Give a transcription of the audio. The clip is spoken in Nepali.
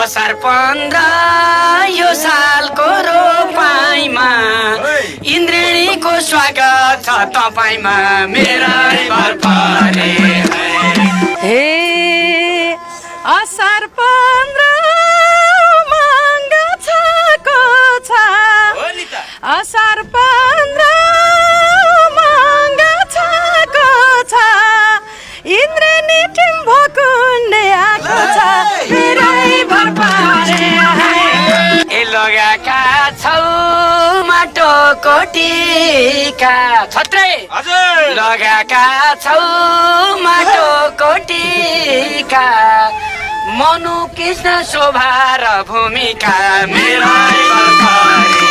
असार 15 यो सालको रोपाइमा इन्द्रेणीको स्वागत छ तपाईमा मेरै घर परे हे असार 15 माग छको छ असार 15 माग छको छ इन्द्रेणी टिम्भो कुण्डे आएको छ मेरै घर परे ए लगाएका छौ माटोको टिका छत्रे लगाएका छौ माटोको टिका मनु कृष्ण शोभा र भूमिका मेरै घर परे